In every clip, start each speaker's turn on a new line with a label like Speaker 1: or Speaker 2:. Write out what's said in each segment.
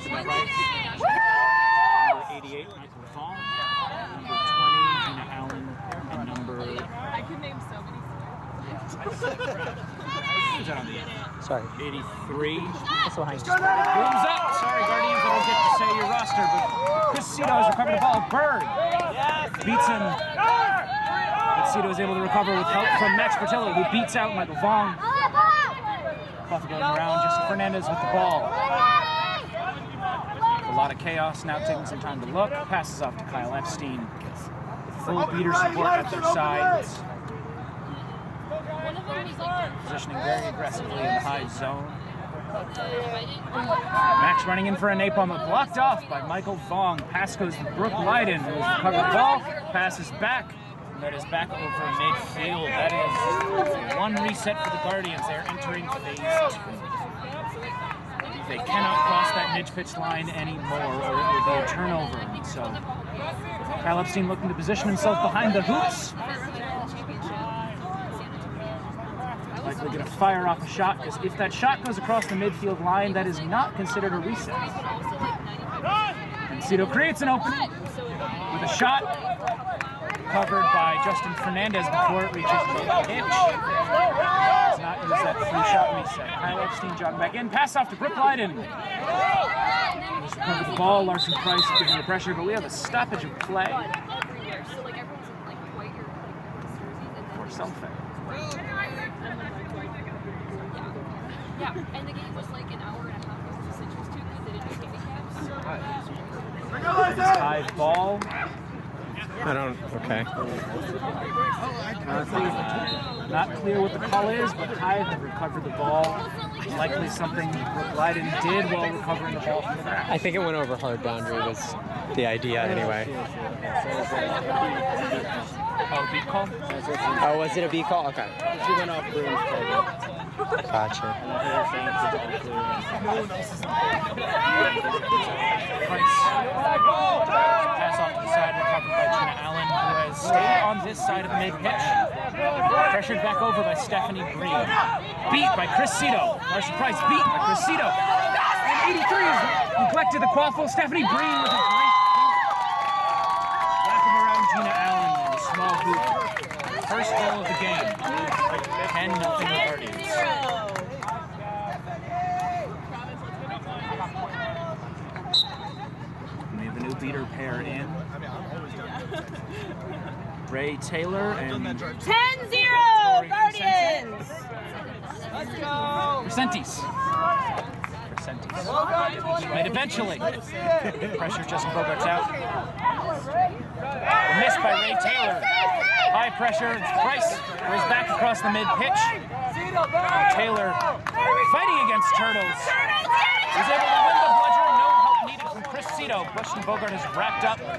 Speaker 1: about right. Number 88, Michael Fong. Number 20, Gina Allen. And number...
Speaker 2: I could name so many
Speaker 1: Who's that on the end?
Speaker 3: Sorry.
Speaker 1: 83.
Speaker 3: That's behind you.
Speaker 1: Booms up! Sorry, Guardians, I don't get to say your roster, but Chris Cito has recovered the ball. Bird beats him. But Cito is able to recover with help from Max Portillo, who beats out Michael Vong. Cloth going around, Justin Fernandez with the ball. A lot of chaos, now taking some time to look. Passes off to Kyle Epstein. Full beater support at their sides. Positioning very aggressively in the high zone. Max running in for a napalm, but blocked off by Michael Vong. Pass goes to Brooke Lyden, who has recovered the ball. Passes back. And that is back over midfield. That is one reset for the Guardians. They're entering phase 2. They cannot cross that mid-pitch line anymore, or it will be a turnover. So Kyle Epstein looking to position himself behind the hoops. Likely going to fire off a shot, because if that shot goes across the midfield line, that is not considered a reset. And Cito creates an opening with a shot covered by Justin Fernandez before it reaches the pitch. Does not use that free shot reset. Kyle Epstein jogging back in. Pass off to Brooke Lyden. Just recovered the ball. Larson Price giving the pressure, but we have a stoppage of play for something.
Speaker 2: Yeah, and the game was like an hour and a half versus interest too because they didn't do handicaps.
Speaker 1: Hive ball.
Speaker 3: I don't, okay.
Speaker 1: Not clear what the call is, but Hive have recovered the ball. Likely something Brooke Lyden did while recovering the ball from the back.
Speaker 3: I think it went over hard boundary was the idea anyway.
Speaker 1: Oh, beat call?
Speaker 3: Oh, was it a B call? Okay.
Speaker 4: She went off Bruins.
Speaker 3: Gotcha.
Speaker 1: Price. Pass off to the side, recovered by Gina Allen, who has stayed on this side of the mid-pitch. Pressured back over by Stephanie Green. Beat by Chris Cito. Larson Price beat by Chris Cito. And 83 has neglected the quaffle. Stephanie Green with a great wrapping around Gina Allen in a small hoop. First goal of the game. 10-0 Guardians. We have a new beater pair in. Ray Taylor and
Speaker 2: 10-0 Guardians!
Speaker 4: Let's go!
Speaker 1: Percentis. Right, eventually. Pressure, Justin Bogart's out. A miss by Ray Taylor. High pressure, Price goes back across the mid-pitch. Taylor fighting against Turtles. He's able to win the bludger, no help needed from Chris Cito. Justin Bogart is wrapped up. First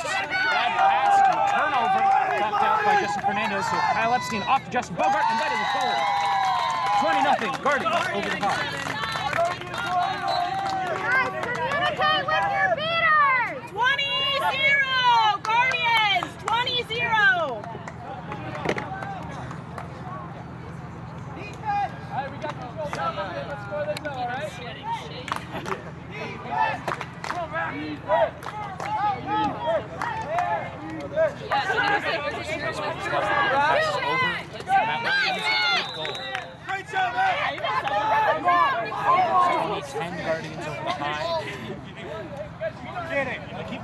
Speaker 1: bad pass to turnover, knocked out by Justin Fernandez. So Kyle Epstein off to Justin Bogart, and that is a goal. 20-0 Guardians over the Hive.
Speaker 5: Okay, with your beaters!
Speaker 2: 20-0 Guardians! 20-0!
Speaker 4: Alright, we got control. Let's score this now, alright? Great job, man!
Speaker 1: 20-10 Guardians over the Hive.
Speaker 4: Get it! Keep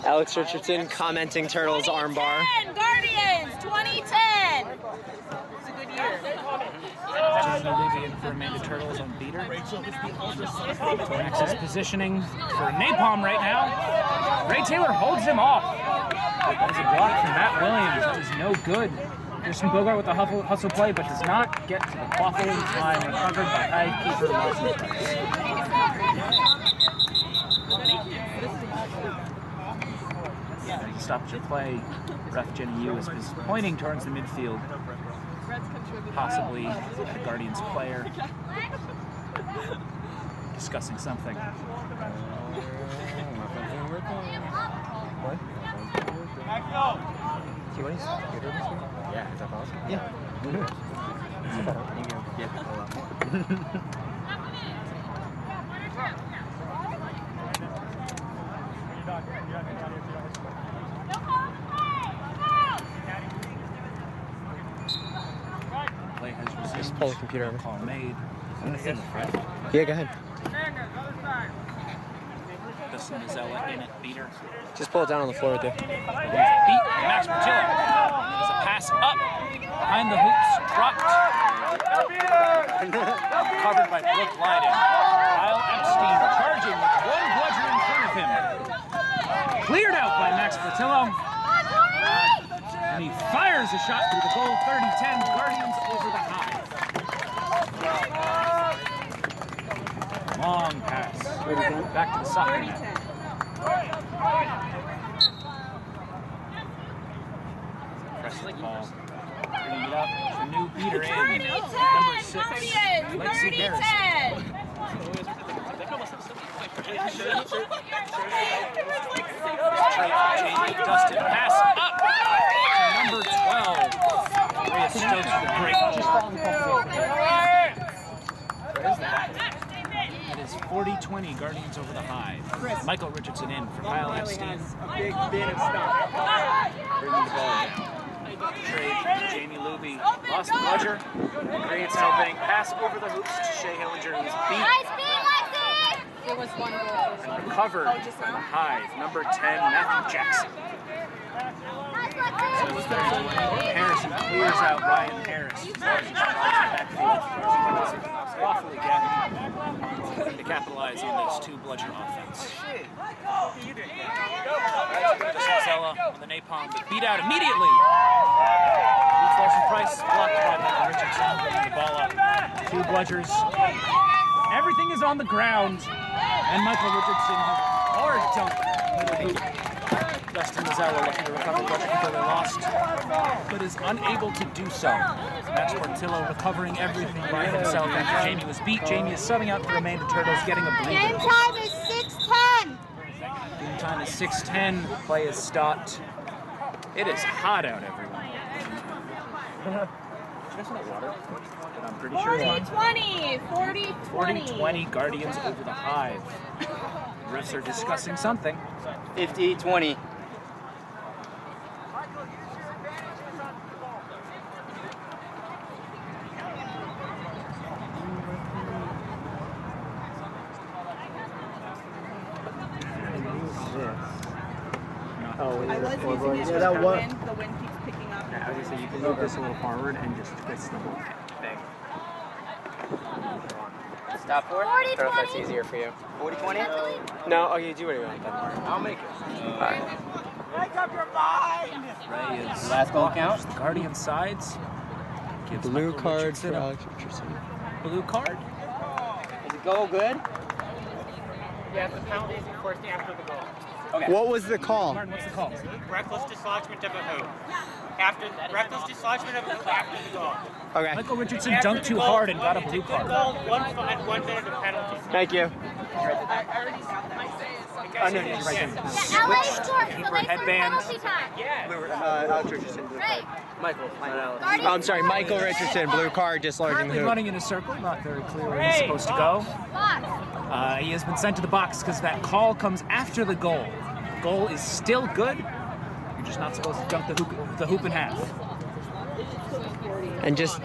Speaker 3: Alex Richardson commenting Turtles armbar.
Speaker 2: 2010 Guardians! 2010! It's a good year.
Speaker 1: Jamie Levy for Amanda Turtles on beater. Max is positioning for napalm right now. Ray Taylor holds him off. That is a block from Matt Williams. That is no good. Christian Bogart with the hustle play, but does not get to the quaffle in time. Recovered by Hive keeper Larson Price. Stoppage of play. Ref Jenny Yu is pointing towards the midfield. Possibly the Guardians player discussing something.
Speaker 4: Back go!
Speaker 3: you want to use computer this week? Yeah, is that possible? Yeah. You get a lot more.
Speaker 1: Play has resumed.
Speaker 3: Just pull the computer over.
Speaker 1: Call made.
Speaker 3: Yeah, go ahead.
Speaker 1: Dustin Mazzella in it, beater.
Speaker 3: Just pull it down on the floor with you.
Speaker 1: Beat Max Portillo. There's a pass up behind the hoops, dropped. Covered by Brooke Lyden. Kyle Epstein charging with one bludger in front of him. Cleared out by Max Portillo. And he fires a shot through the goal. 30-10. Guardians over the Hive. Long pass. Back to the soccer net. Presley ball. Bringing it up. The new beater in. Number 6. Lexi Harrison. Dustin pass up to number 12. Rhea Stokes with a great It is 40-20, Guardians over the Hive. Michael Richardson in for Kyle Epstein. Bringing the ball down. Trade Jamie Luby. Lost the bludger. Creates an opening. Pass over the hoops to Shea Hillinger, who's beat.
Speaker 5: Nice beat, Lexi!
Speaker 2: There was one goal.
Speaker 1: And recovered by the Hive. Number 10, Matthew Jackson.
Speaker 5: Nice, Lexi!
Speaker 1: Harrison clears out Ryan Harris. Lawfully to capitalize on this two bludger offense. Mazzella with an napalm, but beat out immediately. Beats Larson Price, blocked by Michael Richardson, bringing the ball up. Two bludgers. Everything is on the ground, and Michael Richardson has a hard dunk into the hoop. Dustin Mazzella looking to recover bludger until they lost, but is unable to do so. Max Portillo recovering everything by himself after Jamie was beat. Jamie is subbing out for Amanda Turtles, getting a breather.
Speaker 5: Game time is 6:10.
Speaker 1: Game time is 6:10. Play is stopped. It is hot out, everyone. I'm pretty sure it's
Speaker 2: 40-20.
Speaker 1: 40-20. Guardians over the Hive. Refs are discussing something.
Speaker 6: 50-20.
Speaker 7: Yeah, that one.
Speaker 8: The wind keeps picking up.
Speaker 3: I was going to say, you can move this a little forward and just twist the whole thing.
Speaker 6: Stop for it.
Speaker 3: I don't know if that's easier for you.
Speaker 6: 40-20?
Speaker 3: No, okay, do what you want.
Speaker 6: I'll make it.
Speaker 3: Alright.
Speaker 7: Make up your mind!
Speaker 1: Ray is
Speaker 6: Last goal count?
Speaker 1: Guardian sides. Gives
Speaker 3: Blue
Speaker 1: Michael
Speaker 3: card
Speaker 1: Richardson
Speaker 3: for
Speaker 1: a
Speaker 3: Alex Richardson.
Speaker 1: blue card.
Speaker 6: Is the goal good?
Speaker 4: Yes, the penalty is enforced after the goal.
Speaker 6: Okay.
Speaker 3: What was the call?
Speaker 1: Martin, what's the call?
Speaker 4: Reckless dislodgement of a hoop. Reckless dislodgement of a hoop after the goal.
Speaker 3: Okay.
Speaker 1: Michael Richardson dunked too hard and got a blue card.
Speaker 4: Goal, 1 fine, 1 minute of penalty.
Speaker 3: Thank you.
Speaker 1: Oh, no, you're right there.
Speaker 5: Yeah, LA scores, so they
Speaker 1: Keeper
Speaker 5: start
Speaker 1: headband.
Speaker 5: penalty time.
Speaker 3: Alex Richardson.
Speaker 5: Great.
Speaker 3: Michael.
Speaker 5: Guardians
Speaker 3: I'm sorry, Michael Richardson, blue card, dislodging the
Speaker 1: Currently
Speaker 3: hoop.
Speaker 1: running in a circle, not very clear where he's supposed to go.
Speaker 5: Box.
Speaker 1: He has been sent to the box because that call comes after the goal. The goal is still good. You're just not supposed to dunk the hoop in half.
Speaker 3: And just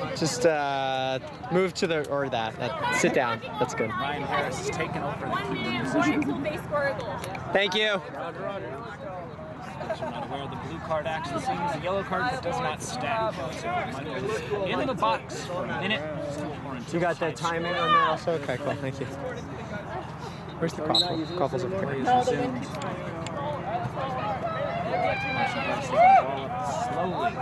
Speaker 3: move to the, or that, sit down. That's good.
Speaker 1: Ryan Harris has taken over the
Speaker 2: 1
Speaker 1: keeper
Speaker 2: minute
Speaker 1: position.
Speaker 2: until they score a goal.
Speaker 3: Thank you.
Speaker 1: As you're not aware, the blue card acts the same as the yellow card, but does not stack. So Michael is in the box for a minute. Or until
Speaker 3: You got the
Speaker 1: Hive
Speaker 3: time in on that also? Okay, cool, thank you. Where's the crosswalk? Crosswalk's up
Speaker 1: play
Speaker 3: here.
Speaker 1: is resumed. Slowly.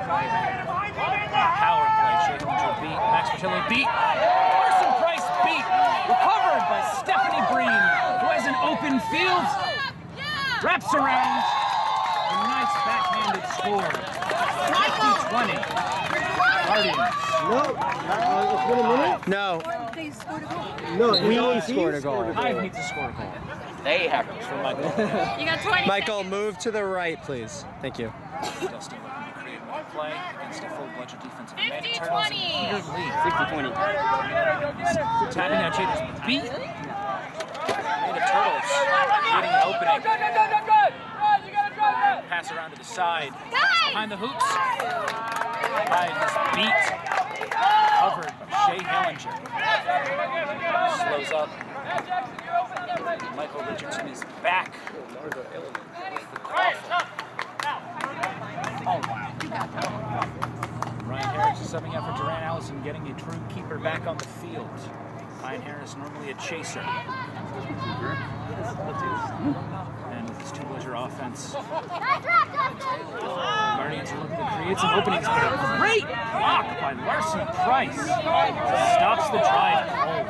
Speaker 1: Power play. Shea Hillinger beat. Max Portillo beat. Larson Price beat. Recovered by Stephanie Breen, who has an open field. Wraps around. A nice backhanded score. 50-20. Guardians.
Speaker 7: It's been a minute?
Speaker 3: No,
Speaker 8: They scored a goal.
Speaker 7: No,
Speaker 3: we scored a goal.
Speaker 1: Hive needs to score a goal.
Speaker 6: They have to.
Speaker 1: For Michael.
Speaker 2: You got 20
Speaker 3: Michael,
Speaker 2: seconds.
Speaker 3: move to the right, please. Thank you.
Speaker 1: Dustin looking to create play against a full bludger defense of Amanda Turtles and Peter Lee.
Speaker 6: 60-20.
Speaker 1: Tapping out Chaders beat Amanda Turtles, getting an opening. Pass around to the side. Behind the hoops. Hive is beat. Covered by Shea Hellinger. Slows up. Michael Richardson is back. Oh, wow. Ryan Harris is subbing out for Duran Allison, getting a true keeper back on the field. Ryan Harris, normally a chaser. And with his two-bludger offense, Guardians are looking to create some openings, but a great block by Larson Price stops the drive cold.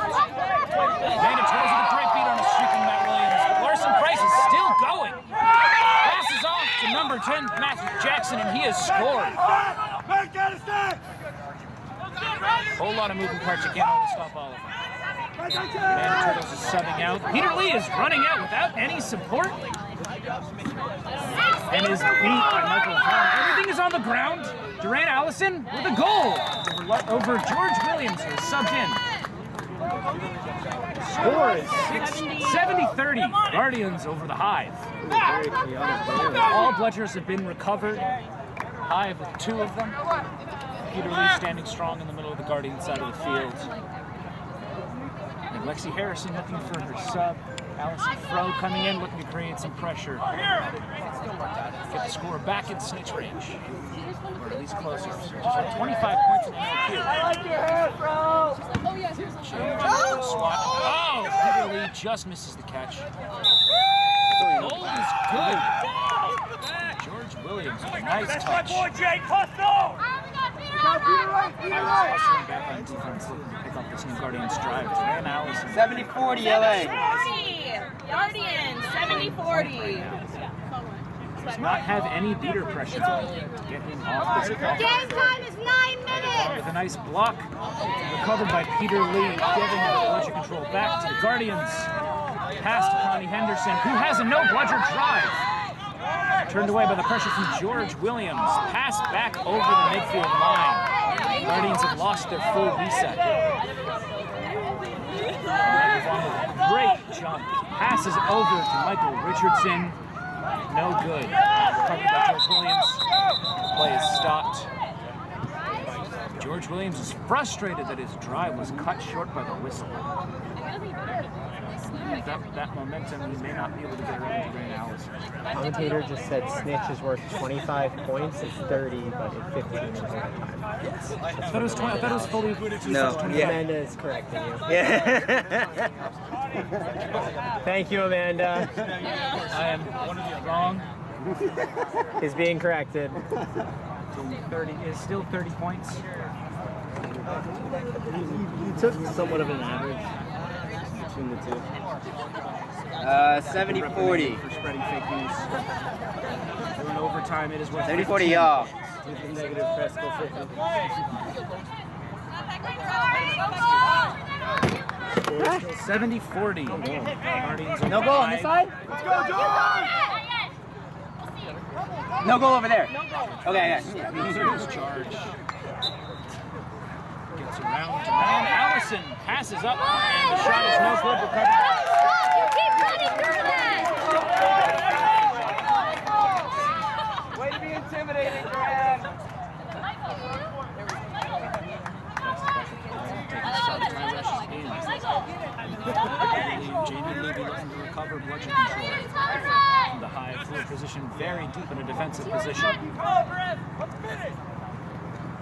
Speaker 1: Amanda Turtles with a great beat on a streaking Matt Williams, but Larson Price is still going. Passes off to number 10, Matthew Jackson, and he has scored. Whole lot of moving parts, you can't always stop all of them. Amanda Turtles is subbing out. Peter Lee is running out without any support. And is beat by Michael Vaughn. Everything is on the ground. Duran Allison with a goal over George Williams, who is subbed in. Score is 70-30. Guardians over the Hive. All bludgers have been recovered. Hive with 2 of them. Peter Lee standing strong in the middle of the Guardian side of the field. And Lexi Harrison looking for her sub. Allison Fro coming in, looking to create some pressure. Get the score back in snitch range. Or at least closer. Just with 25 points in the LQ.
Speaker 2: Oh, yes, here's the
Speaker 1: Swat. Oh! Peter Lee just misses the catch. Goal is good. George Williams with a nice touch. Hustling back on defense, looking to pick up this new Guardians drive. Duran Allison.
Speaker 6: 70-40 LA.
Speaker 8: Guardians, 70-40.
Speaker 1: Does not have any beater pressure. Get him off this ball.
Speaker 5: Game time is 9 minutes.
Speaker 1: With a nice block. Recovered by Peter Lee, giving the bludger control back to the Guardians. Pass to Connie Henderson, who has a no-bludger drive. Turned away by the pressure from George Williams. Pass back over the midfield line. Guardians have lost their full reset. Great jump. Passes over to Michael Richardson. No good. Covered by George Williams. Play is stopped. George Williams is frustrated that his drive was cut short by the whistle. That momentum, he may not be able to get around to Duran Allison.
Speaker 3: Commentator just said snitch is worth 25 points. It's 30, but it's 15 in overtime.
Speaker 1: I thought it was 20. I thought it was fully.
Speaker 6: No, yeah.
Speaker 3: Amanda is correcting you.
Speaker 6: Yeah.
Speaker 3: Thank you, Amanda.
Speaker 1: I am wrong.
Speaker 3: Is being corrected.
Speaker 1: 30 is still 30 points.
Speaker 7: You took somewhat of an average between the two.
Speaker 6: 70-40.
Speaker 1: For spreading fake news. In overtime, it is worth
Speaker 6: 70-40 y'all.
Speaker 7: Negative press go 50.
Speaker 1: 70-40.
Speaker 3: No goal on this side?
Speaker 7: Let's go, John!
Speaker 6: No goal over there. Okay, yeah.
Speaker 1: Charge. Gets around Duran Allison. Passes up. And the shot is no good. Recovered.
Speaker 5: You keep running through that.
Speaker 6: Way to be intimidating, Duran.
Speaker 1: Jamie Levy looking to recover bludgeon control. The Hive full position, very deep in a defensive position.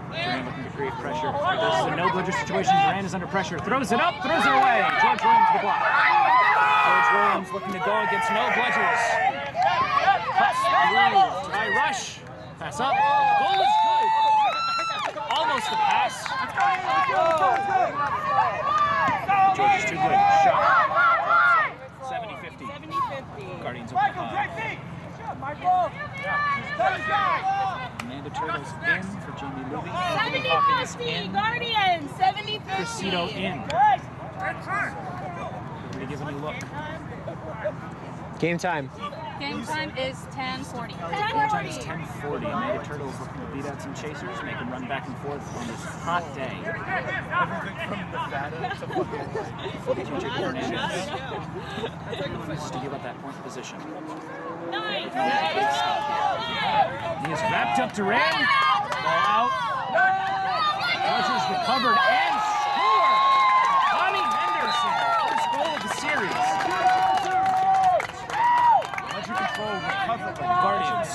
Speaker 1: Duran looking to create pressure. This is a no-bludger situation. Duran is under pressure. Throws it up, throws it away. George Williams to the block. George Williams looking to go against no bludgers. Cuts through. High rush. Pass up. Goal is good. Almost a pass. George is too good. Shot. 70-50.
Speaker 8: 70-50.
Speaker 1: Guardians over the Hive. Amanda Turtles in for Jamie Levy. Anthony Hawkins
Speaker 8: 70-50.
Speaker 1: in.
Speaker 8: Guardians, 70-50.
Speaker 1: Cressito in. We're going to give a new look.
Speaker 3: Game time.
Speaker 2: Game time is 10:40.
Speaker 1: Game time is 10:40. Native Turtles looking to beat out some chasers, make them run back and forth on this hot day.
Speaker 6: Everything from Nevada to fucking
Speaker 1: DJ Hernandez refuses to give up that point position. He is wrapped up Duran. Ball out. Bludger's recovered and scored. Tommy Henderson, first goal of the series. Bludger control recovered by the Guardians.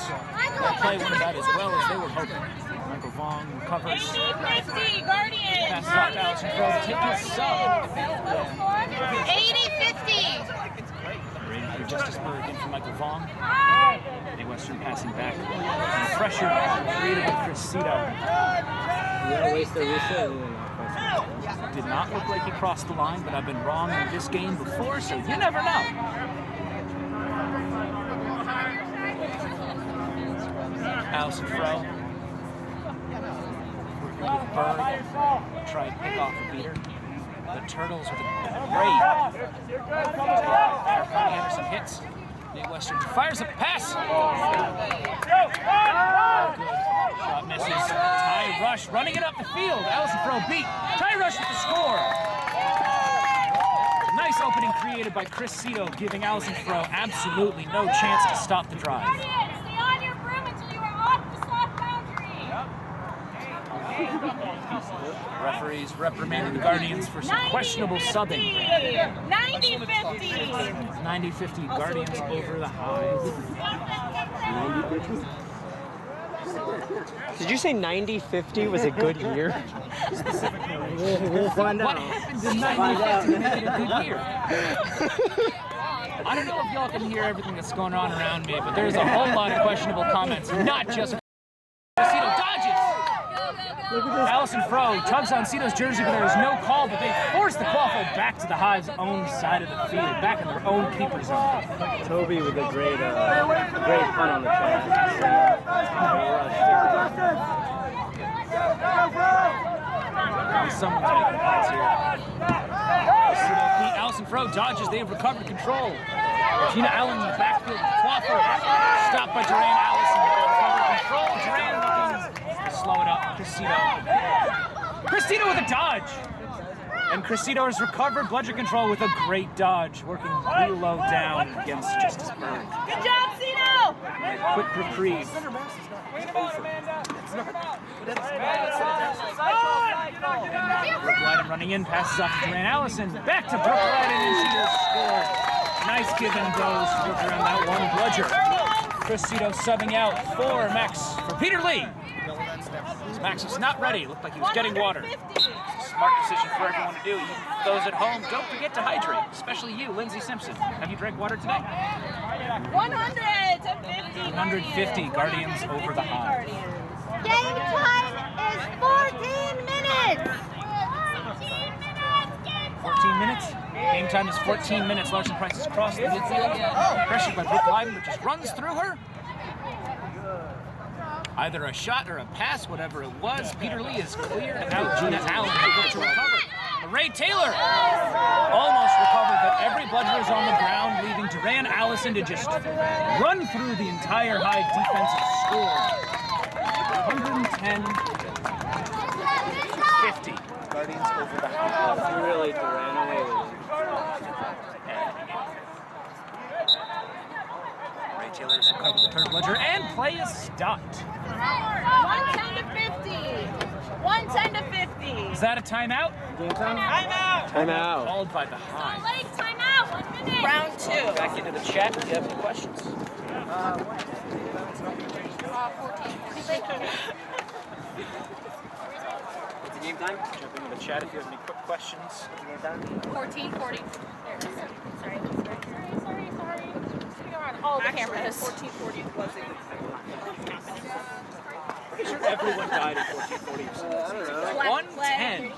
Speaker 1: That play went about as well as they were hoping. Michael Vaughn recovers.
Speaker 8: 80-50, Guardians.
Speaker 1: Passes off to Alex Crow to take his sub.
Speaker 5: 80-50.
Speaker 1: Rated for Justice Berg in for Michael Vaughn. A Western passing back. Pressure created by Chris Cito.
Speaker 7: You gotta waste their reset.
Speaker 1: Did not look like he crossed the line, but I've been wrong in this game before, so you never know. Allison Fro. Working with Berg. Try to pick off a beater. The Turtles with a great. Anderson hits. Nate Western fires a pass. Good. Shot misses. Ty Rush running it up the field. Allison Fro beat. Ty Rush with the score. Nice opening created by Chris Cito, giving Allison Fro absolutely no chance to stop the drive.
Speaker 5: Stay on your broom until you are off the soft boundary.
Speaker 1: Referees reprimanding the Guardians for some questionable subbing.
Speaker 8: 90-50.
Speaker 1: 90-50 Guardians over the Hive.
Speaker 3: Did you say 90-50 was a good year?
Speaker 7: We'll find
Speaker 1: What
Speaker 7: out.
Speaker 1: happened in 90-50 to make it a good year? I don't know if y'all can hear everything that's going on around me, but there's a whole lot of questionable comments, not just Cito dodges. Allison Fro tugs on Cito's jersey, but there is no call, but they force the quaffle back to the Hive's own side of the field, back in their own keeper zone.
Speaker 7: Toby with a great pun on the track.
Speaker 1: Someone's making calls here. Allison Fro dodges. They have recovered control. Gina Allen in the backfield. Quaffer stopped by Duran Allison. Recovered control. Duran looking to slow it up. Cristino with a dodge. And Cristino has recovered Bludger control with a great dodge, working real low down against Justice Berg.
Speaker 8: Good job, Cito.
Speaker 1: Quick reprieve. Brooke Lyden running in, passes off to Duran Allison. Back to Brooke Lyden, and she has scored. Nice give and goes to look around that one Bludger. Chris Cito subbing out for Max for Peter Lee. Max was not ready. Looked like he was getting water. Smart decision for everyone to do. Those at home, don't forget to hydrate, especially you, Lindsay Simpson. Have you drank water today?
Speaker 2: 150
Speaker 1: Guardians over the Hive.
Speaker 5: Game time is 14 minutes.
Speaker 1: 14 minutes. Game time is 14 minutes. Larson Price has crossed the midfield. Pressured by Brooke Lyden, which just runs through her. Either a shot or a pass, whatever it was. Peter Lee is cleared out. Gina Allen able to recover. Ray Taylor almost recovered, but every Bludger is on the ground, leaving Duran Allison to just run through the entire Hive defensive score. 110-50. Guardians over the Hive.
Speaker 7: He really ran away with it.
Speaker 1: Ray Taylor's recovered the third Bludger, and play is stopped.
Speaker 8: 110-50. 110-50.
Speaker 1: Is that a timeout?
Speaker 7: Game time?
Speaker 3: Timeout.
Speaker 1: Called by the Hive.
Speaker 5: Late timeout. 1 minute.
Speaker 8: Round 2.
Speaker 1: Back into the chat if you have any questions.
Speaker 7: What's the game time?
Speaker 1: Jump into the chat if you have any quick questions.
Speaker 2: 14:40. Sorry.
Speaker 8: All the cameras. 14-40 was it.
Speaker 1: Pretty sure everyone died at 1440. 110.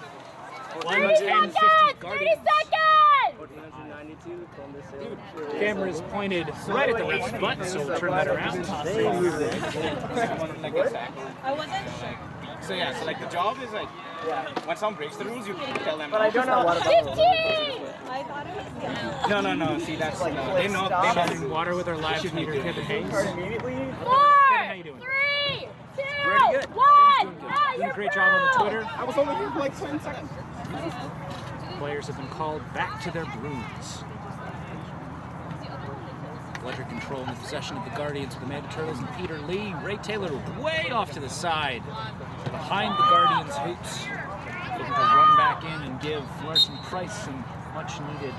Speaker 5: 30
Speaker 1: 110-50
Speaker 5: seconds.
Speaker 1: Guardians.
Speaker 5: 30 seconds.
Speaker 7: 1492, Columbus.
Speaker 1: Camera is pointed right at the ref's butt, so we'll turn that around.
Speaker 7: They moved it.
Speaker 8: I wasn't sure.
Speaker 9: So yeah, so like the job is like, when someone breaks the rules, you tell them.
Speaker 6: But I don't know what about
Speaker 5: 15!
Speaker 8: I thought it was
Speaker 9: No. See, that's like they know.
Speaker 1: Shedding water with our live feeder, Kevin Hayes.
Speaker 6: immediately.
Speaker 5: 4,
Speaker 1: How you doing?
Speaker 5: 3, 2,
Speaker 6: Pretty good.
Speaker 5: 1!
Speaker 1: Doing a great job on the Twitter.
Speaker 6: I was only here for like 10 seconds.
Speaker 1: Players have been called back to their brooms. Bludger control in the possession of the Guardians with the Manta Turtles and Peter Lee. Ray Taylor way off to the side, behind the Guardians' hoops, looking to run back in and give Larson Price some much-needed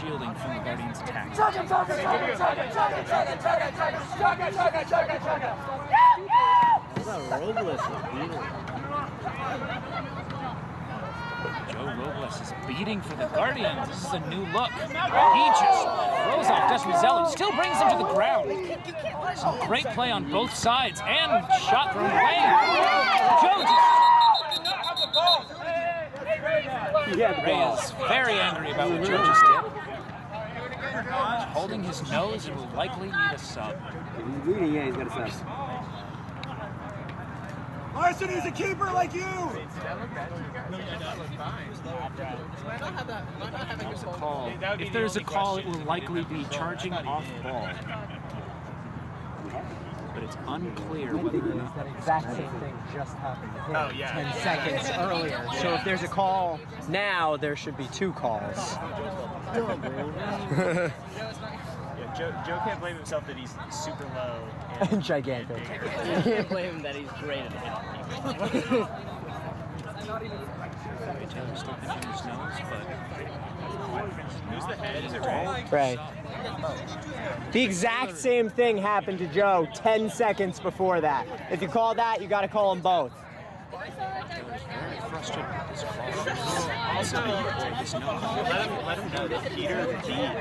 Speaker 1: shielding from the Guardians' attack.
Speaker 7: What about Robles with Peter?
Speaker 1: Joe Robles is beating for the Guardians. This is a new look. He just throws off Dustin Mazzelli, still brings him to the ground. Some great play on both sides and shot thrown away. Joe just... Ray is very angry about what Joe just did. He's holding his nose and will likely need a sub.
Speaker 6: He's bleeding, yeah, he's got a sub. Larson is a keeper like you!
Speaker 1: Call. If there's a call, it will likely be charging off ball. But it's unclear whether or not
Speaker 3: That exact same thing just happened to him
Speaker 9: Oh, yeah.
Speaker 3: 10 seconds earlier. So if there's a call now, there should be 2 calls.
Speaker 9: Joe can't blame himself that he's super low.
Speaker 3: And gigantic.
Speaker 7: You can't blame him that he's great at hitting people.
Speaker 1: Taylor's still pinching his nose, but
Speaker 9: Who's the head? Is it Ray?
Speaker 3: Right. The exact same thing happened to Joe 10 seconds before that. If you call that, you got to call them both.
Speaker 1: Taylor's very frustrated with this call.
Speaker 9: Also, let him know that Peter beat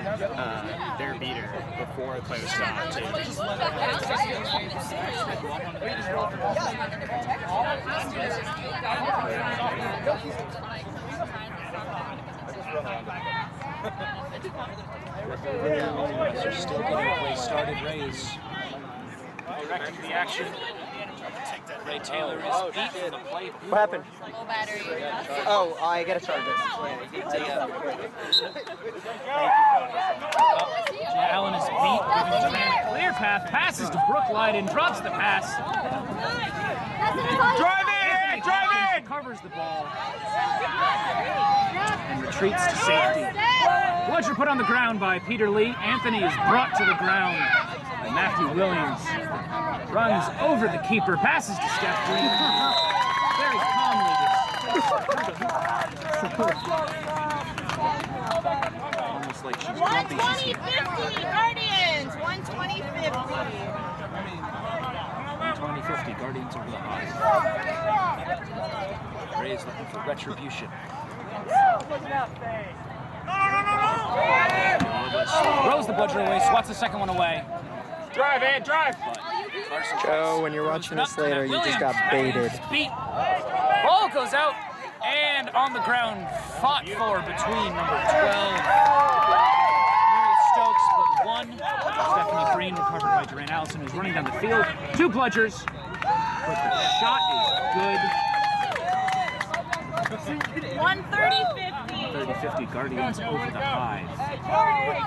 Speaker 9: their beater before the play was stopped. Too.
Speaker 1: They're still getting play started. Ray is directing the action. Ray Taylor is beaten the play.
Speaker 3: What happened?
Speaker 8: low battery.
Speaker 3: Oh, I gotta charge this.
Speaker 1: Allen is beat, giving Durant a clear path, passes to Brooke Lyden, drops the pass.
Speaker 6: Drive in! Drive in!
Speaker 1: Covers the ball and retreats to safety. Bludger put on the ground by Peter Lee. Anthony is brought to the ground by Matthew Williams. Runs over the keeper, passes to Steph Green. Very calmly. Almost like she's grumpy.
Speaker 8: 120-50, Guardians. 120-50.
Speaker 1: 120-50, Guardians over the Hive. Ray is looking for retribution. Throws the Bludger away, swats the second one away.
Speaker 6: Drive in, drive!
Speaker 3: Joe, when you're watching this later, you just got baited.
Speaker 1: Beat. Ball goes out and on the ground, fought for between number 12, Maria Stokes, but one. Stephanie Green recovered by Durant Allison, who's running down the field. 2 Bludgers, but the shot is good.
Speaker 8: 130-50.
Speaker 1: 30-50, Guardians over the Hive.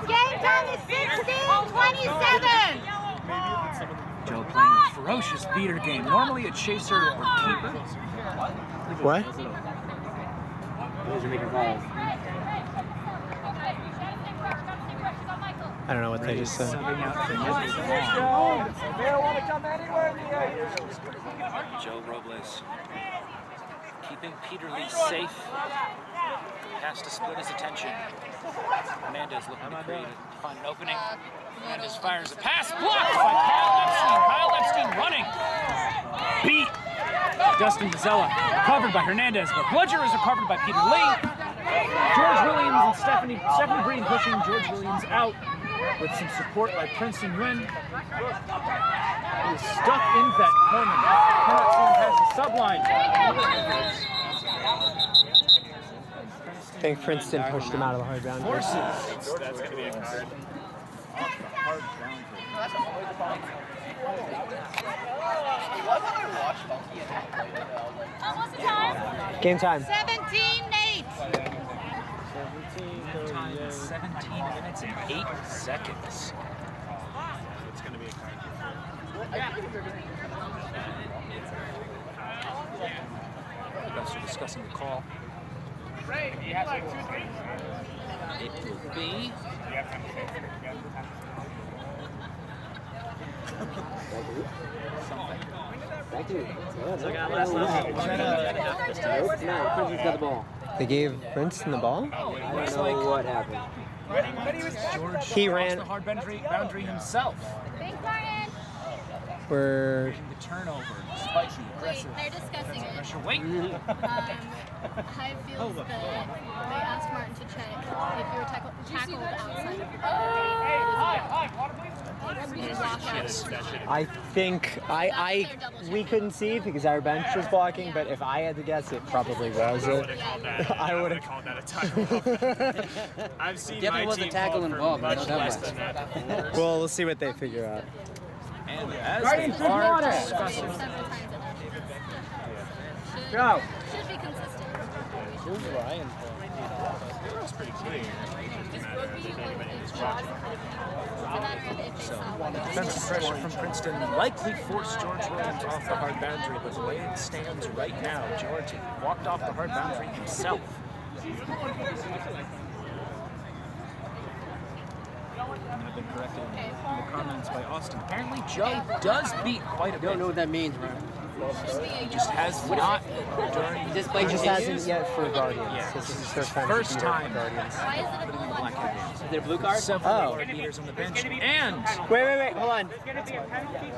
Speaker 5: Game time is 16-27!
Speaker 1: Joe playing a ferocious beater game. Normally a chaser or keeper.
Speaker 3: What?
Speaker 6: Those are making calls.
Speaker 3: I don't know what they just said.
Speaker 1: Subbing out for Nicholas Long.
Speaker 6: They don't want to come anywhere near you.
Speaker 1: Joe Robles keeping Peter Lee safe. Has to split his attention. Hernandez looking to create to find an opening. Hernandez fires a pass, blocked by Kyle Epstein. Kyle Epstein running. Beat. Dustin Mazzella covered by Hernandez, but Bludger is recovered by Peter Lee. George Williams and Stephanie Green pushing George Williams out with some support by Princeton Nguyen. He is stuck in that corner. Cannot see him past the subline.
Speaker 3: I think Princeton pushed him out of the hard ground.
Speaker 1: Forces.
Speaker 9: That's going to be a card.
Speaker 1: Off the hard boundary.
Speaker 5: What's the time?
Speaker 3: Game time.
Speaker 8: 17, Nate.
Speaker 1: Time is 17 minutes and 8 seconds.
Speaker 9: It's going to be a card.
Speaker 1: You guys are discussing the call. It will be.
Speaker 3: They gave Princeton the ball?
Speaker 1: I don't know
Speaker 6: what happened.
Speaker 1: George
Speaker 3: He ran-
Speaker 1: crossed the hard boundary himself.
Speaker 5: Thanks, Martin.
Speaker 3: We're
Speaker 1: The turnover, spiky, aggressive.
Speaker 2: They're discussing it.
Speaker 1: Pressure, wait.
Speaker 2: Hive feels that they asked Martin to check if you were tackled outside of your
Speaker 3: I think we couldn't see it because our bench was blocking, but if I had to guess, it probably was it. I would have
Speaker 9: called that a tackle. I've seen
Speaker 6: Definitely
Speaker 9: my
Speaker 6: was a
Speaker 9: team
Speaker 6: tackle
Speaker 9: call for
Speaker 6: involved,
Speaker 9: much
Speaker 6: no doubt
Speaker 9: less
Speaker 6: about
Speaker 9: than that before.
Speaker 3: Well, we'll see what they figure out.
Speaker 1: And as they are discussing,
Speaker 2: several times enough.
Speaker 6: Go.
Speaker 2: Should be consistent.
Speaker 1: it's pretty clear.
Speaker 2: This would be like it's just it's a matter of if they saw one.
Speaker 1: Defensive pressure from Princeton likely forced George Williams off the hard boundary, but the way it stands right now, George walked off the hard boundary himself. And I've been corrected in the comments by Austin. Apparently, Joe does beat quite a bit.
Speaker 6: Don't know what that means, bro.
Speaker 1: He just has not during.
Speaker 6: This
Speaker 3: He
Speaker 6: play
Speaker 3: just
Speaker 6: continues.
Speaker 3: hasn't yet for Guardians.
Speaker 1: Yeah.
Speaker 3: This is his first time.
Speaker 1: First
Speaker 3: to beat
Speaker 1: time.
Speaker 3: for Guardians.
Speaker 2: Why is it a blue
Speaker 1: Black Hat games.
Speaker 6: Is there a blue card?
Speaker 1: Several
Speaker 3: Oh.
Speaker 1: more beaters on the bench, and
Speaker 3: Wait, hold on.
Speaker 4: There's going to be a penalty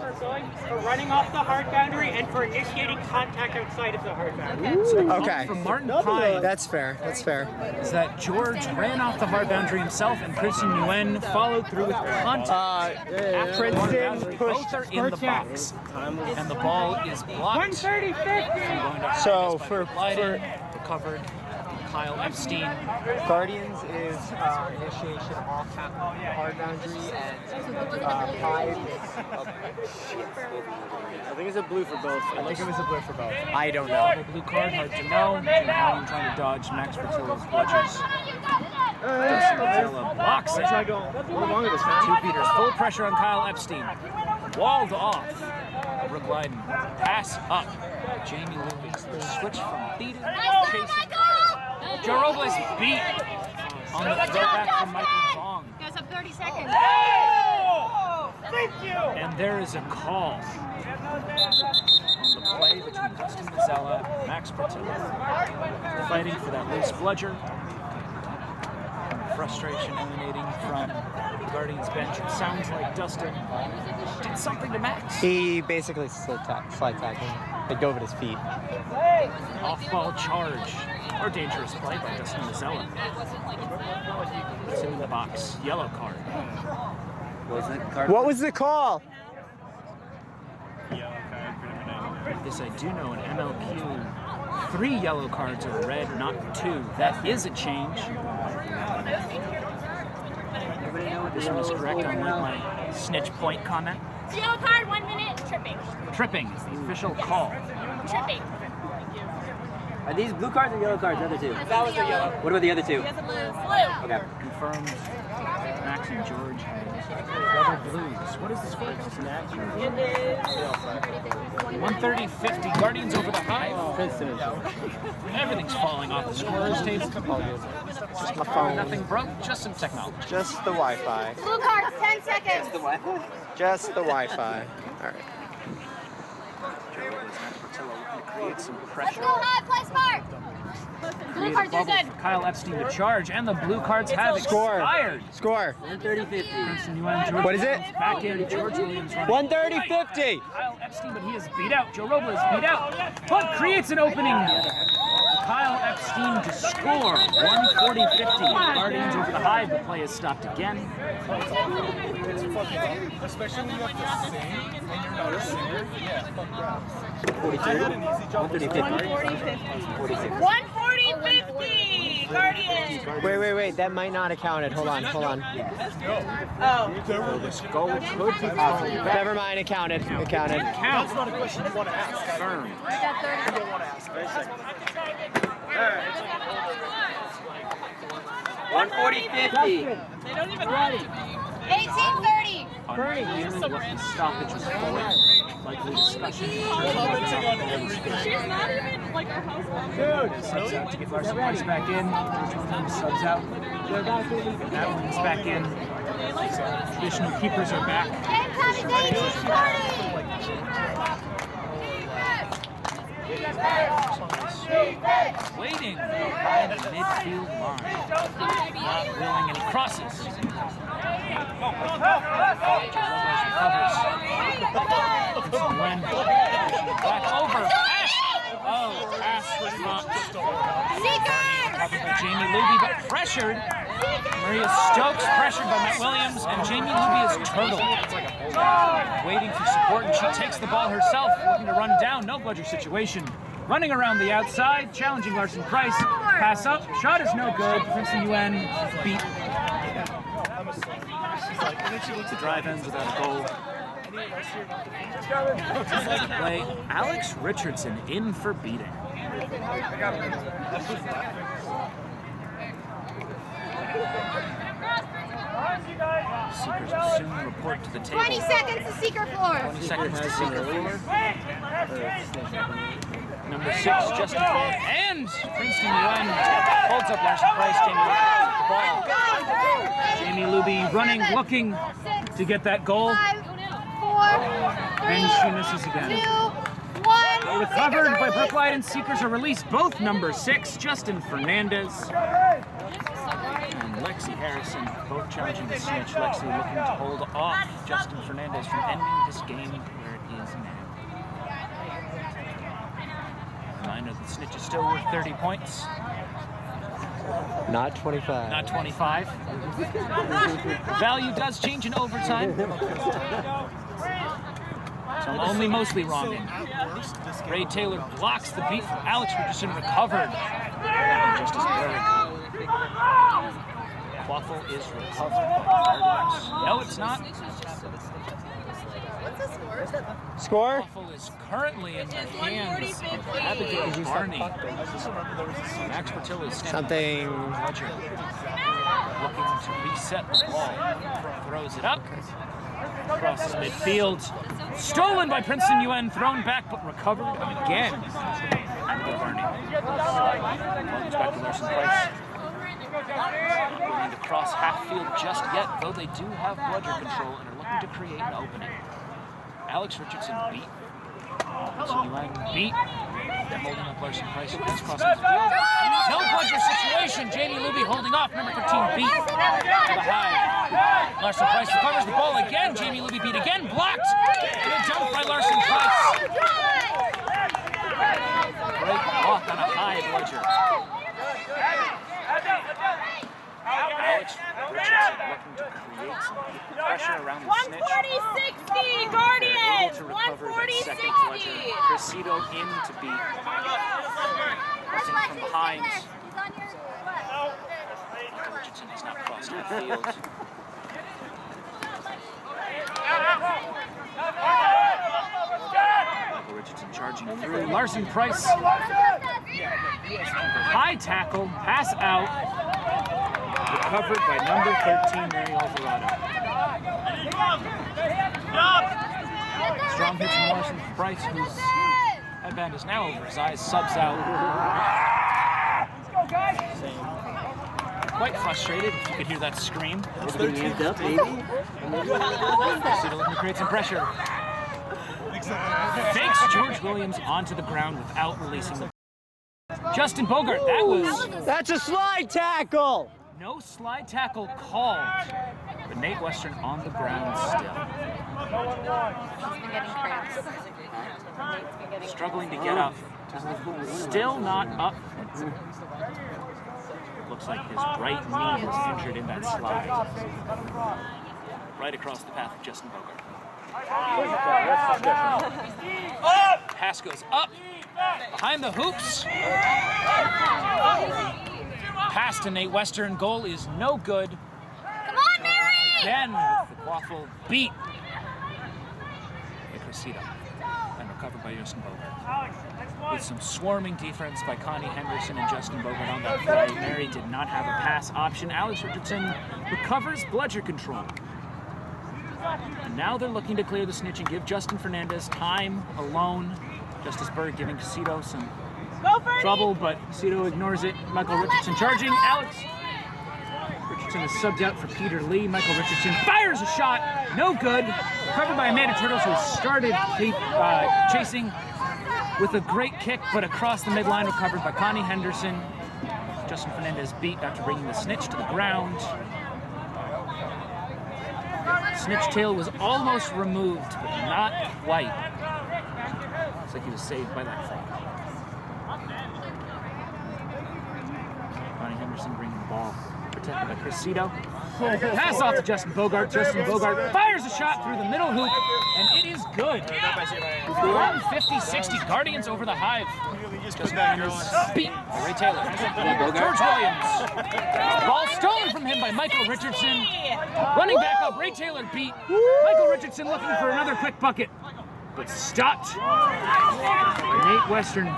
Speaker 4: for running off the hard boundary and for initiating contact outside of the hard boundary.
Speaker 3: Okay.
Speaker 1: from Martin Pine
Speaker 3: That's fair. That's fair.
Speaker 1: is that George ran off the hard boundary himself, and Princeton Nguyen followed through with contact.
Speaker 3: Princeton pushed.
Speaker 1: Both are in the box, and the ball is blocked.
Speaker 4: 130-50.
Speaker 3: So for
Speaker 1: recovered, Kyle Epstein.
Speaker 3: Guardians is initiation off hard boundary and Hive.
Speaker 6: I think it's a blue for both.
Speaker 3: I think it was a blue for both. I don't know.
Speaker 1: A blue card, hard to know. Jim Allen trying to dodge Max Fertillo's bludgers. Dustin Mazzella blocks it. Two beaters, full pressure on Kyle Epstein. Walled off. Brooke Lyden, pass up. Jamie Lucas, the switch from beater to chasing. Joe Robles beat on the throwback from Michael Vong.
Speaker 5: Guys have 30 seconds.
Speaker 1: And there is a call on the play between Dustin Mazzella and Max Fertillo. Fighting for that loose bludger. Frustration emanating from the Guardians bench. It sounds like Dustin did something to Max.
Speaker 3: He basically slide tackled. It go over his feet.
Speaker 1: Off-ball charge or dangerous play by Dustin Mazzella. It's in the box. Yellow card.
Speaker 3: What was the call?
Speaker 1: This I do know in MLQ. 3 yellow cards are red, not 2. That is a change. This one is correct on my snitch point comment.
Speaker 5: Yellow card, 1 minute. Tripping.
Speaker 1: Tripping is the official call.
Speaker 5: Tripping.
Speaker 6: Are these blue cards or yellow cards? The other two.
Speaker 5: That was the yellow.
Speaker 6: What about the other two?
Speaker 5: Blue.
Speaker 6: Okay.
Speaker 1: Confirmed. Max and George have rubber blues. What is this for? 130-50. Guardians over the Hive. Everything's falling off the scorer's table.
Speaker 3: Just my phone.
Speaker 1: Nothing broke, just some technology.
Speaker 3: Just the Wi-Fi.
Speaker 5: Blue card, 10 seconds.
Speaker 3: Just the Wi-Fi. All right.
Speaker 1: Create some
Speaker 5: Let's
Speaker 1: pressure.
Speaker 5: go high, play smart. Blue
Speaker 1: Create a
Speaker 5: cards are
Speaker 1: bubble
Speaker 5: good.
Speaker 1: for Kyle Epstein to charge, and the blue cards have expired.
Speaker 3: Score.
Speaker 6: 130-50.
Speaker 3: What is it?
Speaker 1: Back in, George Williams running.
Speaker 3: 130-50.
Speaker 1: Kyle Epstein, but he is beat out. Joe Robles beat out. Punt creates an opening. Kyle Epstein to score. 140-50. Guardians over the Hive. The play is stopped again.
Speaker 10: Especially when you have to sing and you're not a singer. Yeah, fuck that.
Speaker 6: 42. 130-50.
Speaker 8: 140-50. Guardians.
Speaker 3: Wait. That might not have counted. Hold on.
Speaker 8: Oh.
Speaker 1: This goal could be called.
Speaker 3: Never mind. It counted.
Speaker 1: Count.
Speaker 10: That's not a question you want to ask.
Speaker 1: Firm.
Speaker 10: You don't want to ask.
Speaker 6: 140-50.
Speaker 8: They don't even have to be.
Speaker 2: 1830.
Speaker 1: Lucky stoppage was forward. Likely discussion.
Speaker 10: Commenting on everything.
Speaker 8: She's not even like our house.
Speaker 1: Subs out to get Larson Price back in. Subs out. That one's back in. Additional keepers are back.
Speaker 2: Game time is 1840.
Speaker 1: Waiting behind the midfield line. Not willing any crosses. When back over. Pass. Oh, pass was not Jamie Luby, but pressured. Maria Stokes pressured by Matt Williams, and Jamie Luby is turtled. Waiting for support, and she takes the ball herself, looking to run down. No bludger situation. Running around the outside, challenging Larson Price. Pass up, shot is no good. Princeton UN beat. The drive ends without a goal. Play Alex Richardson in for beating. Seekers will soon report to the table.
Speaker 2: 20 seconds to Seeker floor.
Speaker 1: 20 seconds to Seeker floor. Number 6, Justin Ford, and Princeton UN holds up Larson Price. Jamie Luby running, looking to get that goal.
Speaker 2: 5, 4, 3,
Speaker 1: And she misses again.
Speaker 2: 2, 1.
Speaker 1: Recovered by Brooklight, and Seekers are released. Both number 6, Justin Fernandez and Lexi Harrison, both challenging the snitch. Lexi looking to hold off Justin Fernandez from ending this game where it is now. Reminder that the snitch is still worth 30 points.
Speaker 3: Not 25.
Speaker 1: Not 25. Value does change in overtime. So I'm only mostly wronging. Ray Taylor blocks the beat from Alex Richardson, recovered. Just as Berg. Quaffle is recovered. No, it's not.
Speaker 3: Score?
Speaker 1: Quaffle is currently in the hands of Abigail Barney. Max Portillo is standing Roger, looking to reset the ball. Throws it up. Crosses midfield. Stolen by Princeton UN. Thrown back, but recovered again. Abigail Barney. Ball goes back to Larson Price. Willing to cross half field just yet, though they do have bludger control and are looking to create an opening. Alex Richardson beat. Princeton UN beat. They're holding up Larson Price. Nice cross the field. No bludger situation. Jamie Luby holding off. Number 13 beat to the Hive. Larson Price recovers the ball again. Jamie Luby beat again. Blocked. And a jump by Larson Price. Great block on a Hive bludger. Alex Richardson looking to create some pressure around the snitch.
Speaker 8: 140-60, Guardians!
Speaker 1: 140-60. Cressito in to beat. Richardson from behind. Richardson has not crossed the field. Michael Richardson charging through. Larson Price. High tackle, pass out. Recovered by number 13, Mary Alvarado. Strong hit from Larson Price, whose headband is now over his eyes, subs out. Quite frustrated, if you could hear that scream. Cressito looking to create some pressure. Fakes George Williams onto the ground without releasing the ball. Justin Bogart, that was...
Speaker 3: That's a slide tackle!
Speaker 1: No slide tackle called, but Nate Western on the ground still. Struggling to get up. Still not up. Looks like his right knee was injured in that slide. Right across the path of Justin Bogart. Pass goes up, behind the hoops. pass to Nate Western. Goal is no good.
Speaker 5: Come on, Mary!
Speaker 1: Again with the waffle beat. Cressida. And recovered by Justin Bogart. With some swarming defense by Connie Henderson and Justin Bogart on that play. Mary did not have a pass option. Alex Richardson recovers bludger control. And now they're looking to clear the snitch and give Justin Fernandez time alone. Justice Berg giving Casito some trouble, but Casito ignores it. Michael Richardson charging. Alex Richardson is subbed out for Peter Lee. Michael Richardson fires a shot. No good. Recovered by Amanda Turtles, who started chasing with a great kick, but across the midline. Recovered by Connie Henderson. Justin Fernandez beat after bringing the snitch to the ground. Snitch tail was almost removed, but not quite. Looks like he was saved by that frog. Connie Henderson bringing the ball. Protected by Cressida. Pass off to Justin Bogart. Justin Bogart fires a shot through the middle hoop, and it is good. 50-60 Guardians over the Hive. Justin Fernandez beat by Ray Taylor. George Williams. Ball stolen from him by Michael Richardson. Running back up, Ray Taylor beat. Michael Richardson looking for another quick bucket, but stopped by Nate Western.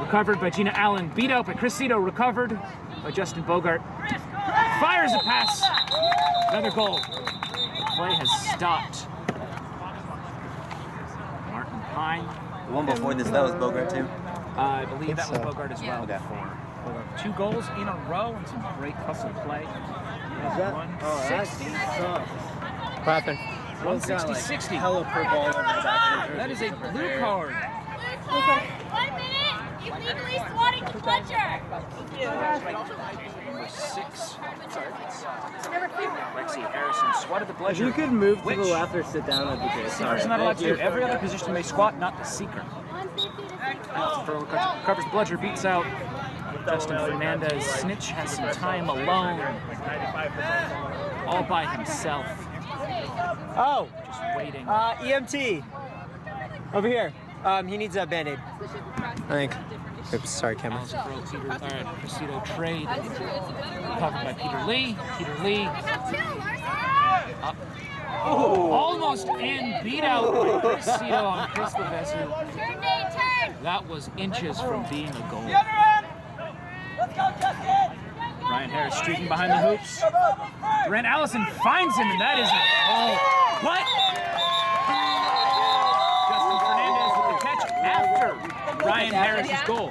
Speaker 1: Recovered by Gina Allen. Beat out by Cressida. Recovered by Justin Bogart. Fires a pass. Another goal. The play has stopped. Martin Pine.
Speaker 7: The one before this, that was Bogart too?
Speaker 1: I believe that was Bogart as well
Speaker 7: Okay.
Speaker 1: before. 2 goals in a row and some great hustle play. 160.
Speaker 3: What happened?
Speaker 1: 160-60.
Speaker 7: Hella per ball over the back of the
Speaker 1: That is a blue card.
Speaker 5: 1 minute! You legally swatting the plunger!
Speaker 1: Number 6. Lexi Harrison swatted the
Speaker 7: If
Speaker 1: pleasure.
Speaker 7: you could move to
Speaker 1: Which
Speaker 7: the left or sit down, that'd be great.
Speaker 1: Seeker's not allowed to do. Every other position may squat, not the seeker. Covers the bludger, beats out Justin Fernandez. Snitch has some time alone, all by himself.
Speaker 3: Oh,
Speaker 1: Just waiting.
Speaker 3: EMT. Over here. He needs a Band-Aid. I think. Oops, sorry, camera.
Speaker 1: Allison Pearl, Cressida trade. Covered by Peter Lee. Peter Lee up. Almost and beat out by Cressida on Chris Levesque.
Speaker 5: Turn, Nate, turn!
Speaker 1: That was inches from being a goal.
Speaker 6: Let's go, Justin!
Speaker 1: Ryan Harris streaking behind the hoops. Brent Allison finds him, and that is a goal. But Justin Fernandez with the catch after Ryan Harris's goal.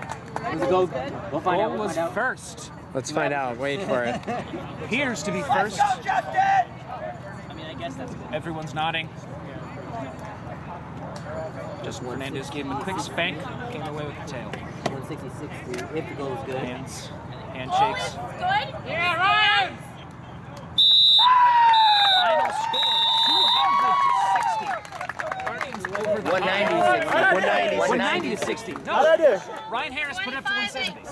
Speaker 7: We'll find out.
Speaker 1: Goal was first.
Speaker 3: Let's find out. Wait for it.
Speaker 1: Appears to be
Speaker 6: Let's
Speaker 1: first.
Speaker 6: go, Justin!
Speaker 7: I mean, I guess that's good.
Speaker 1: Everyone's nodding. Justin Fernandez gave him a quick spank, came away with the tail.
Speaker 7: 160-60 if the goal is good.
Speaker 1: Handshakes.
Speaker 5: Good? Yeah, Ryan!
Speaker 1: Final score, 200-60. Guardians over the
Speaker 3: 190-60.
Speaker 1: 190-60. No, Ryan Harris put it up to 170.